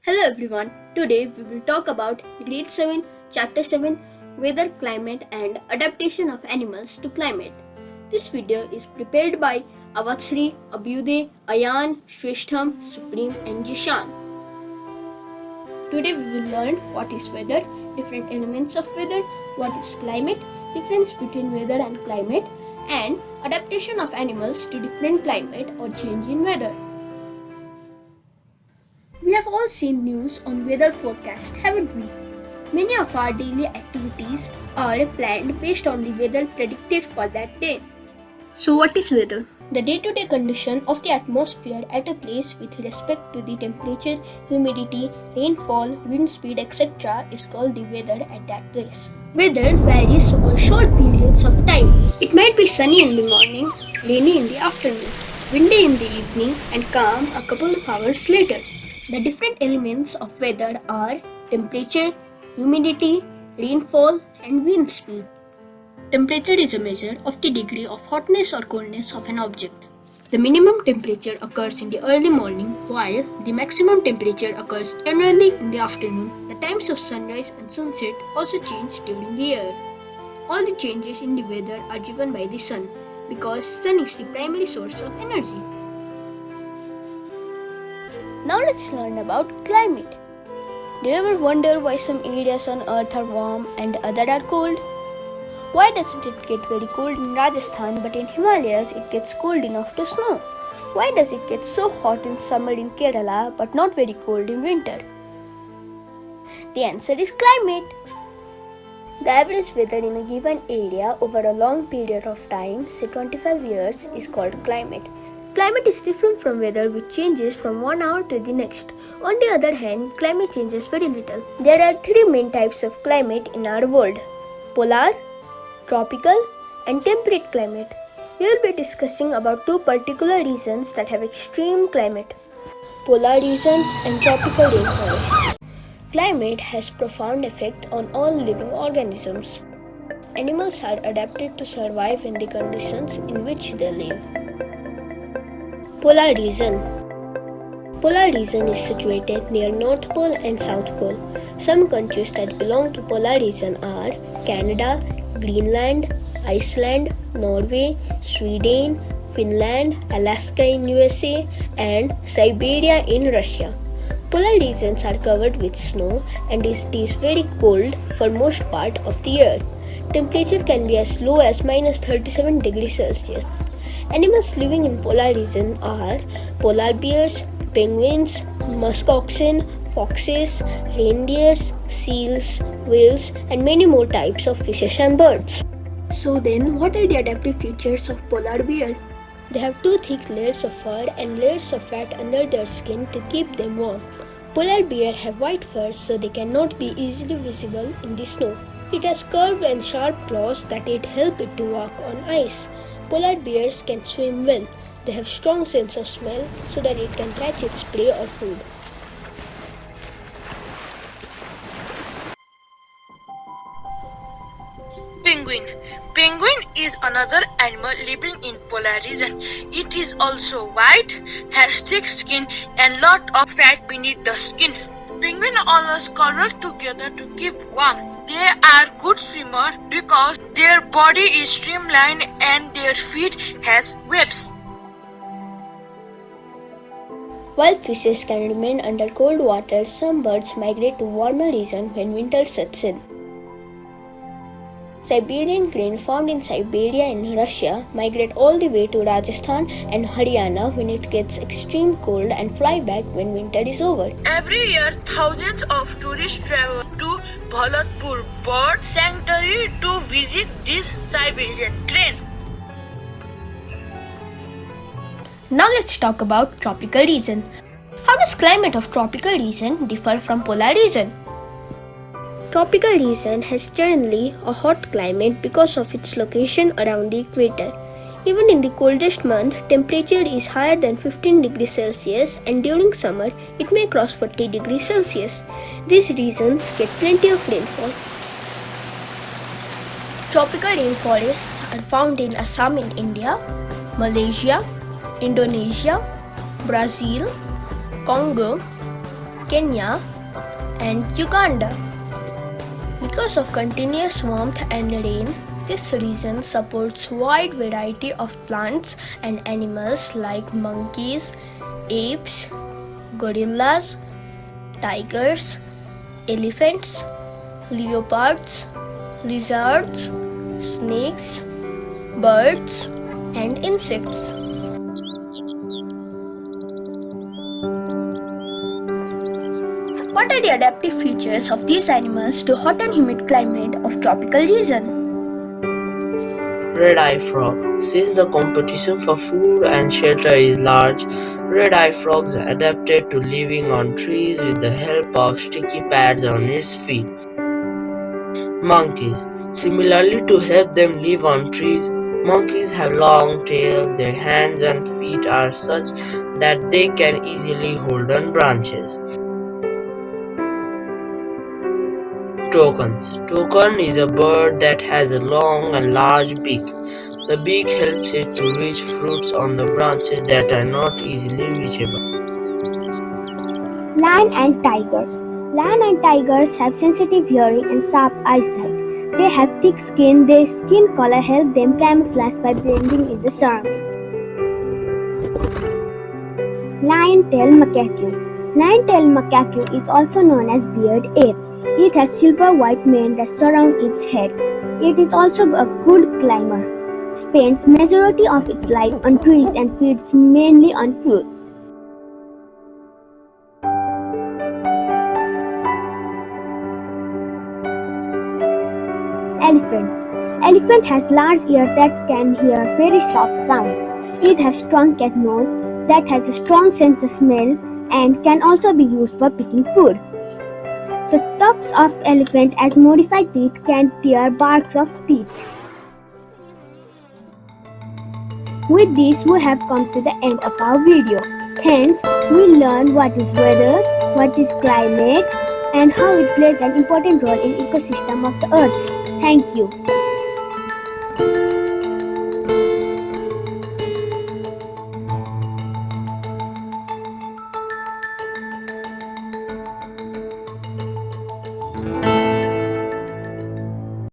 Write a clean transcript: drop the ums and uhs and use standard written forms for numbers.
Hello everyone. Today we will talk about Grade 7, Chapter 7, Weather, Climate and Adaptation of Animals to Climate. This video is prepared by Avatsri, Abhyuday, Ayan, Shreshtham, Supreme and Jishan. Today we will learn what is weather, different elements of weather, what is climate, difference between weather and climate, and adaptation of animals to different climate or change in weather. We have all seen news on weather forecast, haven't we? Many of our daily activities are planned based on the weather predicted for that day. So what is weather? The day-to-day condition of the atmosphere at a place with respect to the temperature, humidity, rainfall, wind speed, etc. is called the weather at that place. Weather varies over short periods of time. It might be sunny in the morning, rainy in the afternoon, windy in the evening and calm a couple of hours later. The different elements of weather are temperature, humidity, rainfall, and wind speed. Temperature is a measure of the degree of hotness or coldness of an object. The minimum temperature occurs in the early morning, while the maximum temperature occurs generally in the afternoon. The times of sunrise and sunset also change during the year. All the changes in the weather are driven by the sun, because sun is the primary source of energy. Now let's learn about climate. Do you ever wonder why some areas on earth are warm and others are cold? Why doesn't it get very cold in Rajasthan but in Himalayas it gets cold enough to snow? Why does it get so hot in summer in Kerala but not very cold in winter? The answer is climate. The average weather in a given area over a long period of time, say 25 years, is called climate. Climate is different from weather, which changes from one hour to the next. On the other hand, climate changes very little. There are three main types of climate in our world: polar, tropical, and temperate climate. We will be discussing about two particular regions that have extreme climate: polar region and tropical rainforests. Climate has profound effect on all living organisms. Animals are adapted to survive in the conditions in which they live. Polar region. Polar region is situated near North Pole and South Pole. Some countries that belong to polar region are Canada, Greenland, Iceland, Norway, Sweden, Finland, Alaska in USA, and Siberia in Russia. Polar regions are covered with snow and it is very cold for most part of the year. Temperature can be as low as -37 degrees Celsius. Animals living in polar region are polar bears, penguins, musk oxen, foxes, reindeers, seals, whales, and many more types of fishes and birds. So then, what are the adaptive features of polar bear? They have two thick layers of fur and layers of fat under their skin to keep them warm. Polar bear have white fur so they cannot be easily visible in the snow. It has curved and sharp claws that help it to walk on ice. Polar bears can swim well. They have strong sense of smell so that it can catch its prey or food. Penguin. Penguin is another animal living in polar region. It is also white, has thick skin and lot of fat beneath the skin. Penguins always cuddle together to keep warm. They are good swimmers because their body is streamlined and their feet has webs. While fishes can remain under cold water, some birds migrate to warmer regions when winter sets in. Siberian crane found in Siberia in Russia migrate all the way to Rajasthan and Haryana when it gets extreme cold and fly back when winter is over. Every year, thousands of tourists travel to Bhalatpur bird sanctuary to visit this Siberian crane. Now let's talk about tropical region. How does climate of tropical region differ from polar region? Tropical region has generally a hot climate because of its location around the equator. Even in the coldest month, temperature is higher than 15 degrees Celsius and during summer, it may cross 40 degrees Celsius. These regions get plenty of rainfall. Tropical rainforests are found in Assam in India, Malaysia, Indonesia, Brazil, Congo, Kenya, and Uganda. Because of continuous warmth and rain, this region supports wide variety of plants and animals like monkeys, apes, gorillas, tigers, elephants, leopards, lizards, snakes, birds, and insects. What are the adaptive features of these animals to hot and humid climate of tropical region? Red-eye frog. Since the competition for food and shelter is large, red-eye frogs are adapted to living on trees with the help of sticky pads on its feet. Monkeys. Similarly, to help them live on trees, monkeys have long tails. Their hands and feet are such that they can easily hold on branches. Toucans. Toucan is a bird that has a long and large beak. The beak helps it to reach fruits on the branches that are not easily reachable. Lion and tigers. Lion and tigers have sensitive hearing and sharp eyesight. They have thick skin. Their skin color helps them camouflage by blending in the surroundings. Lion-tailed macaque. Lion-tailed macaque is also known as beard ape. It has silver-white mane that surround its head. It is also a good climber. Spends majority of its life on trees and feeds mainly on fruits. Elephants. Elephant has large ears that can hear very soft sound. It has strong catch nose that has a strong sense of smell and can also be used for picking food. The tusks of elephant as modified teeth can tear barks of teeth. With this, we have come to the end of our video. Hence, we learned what is weather, what is climate, and how it plays an important role in ecosystem of the earth. Thank you.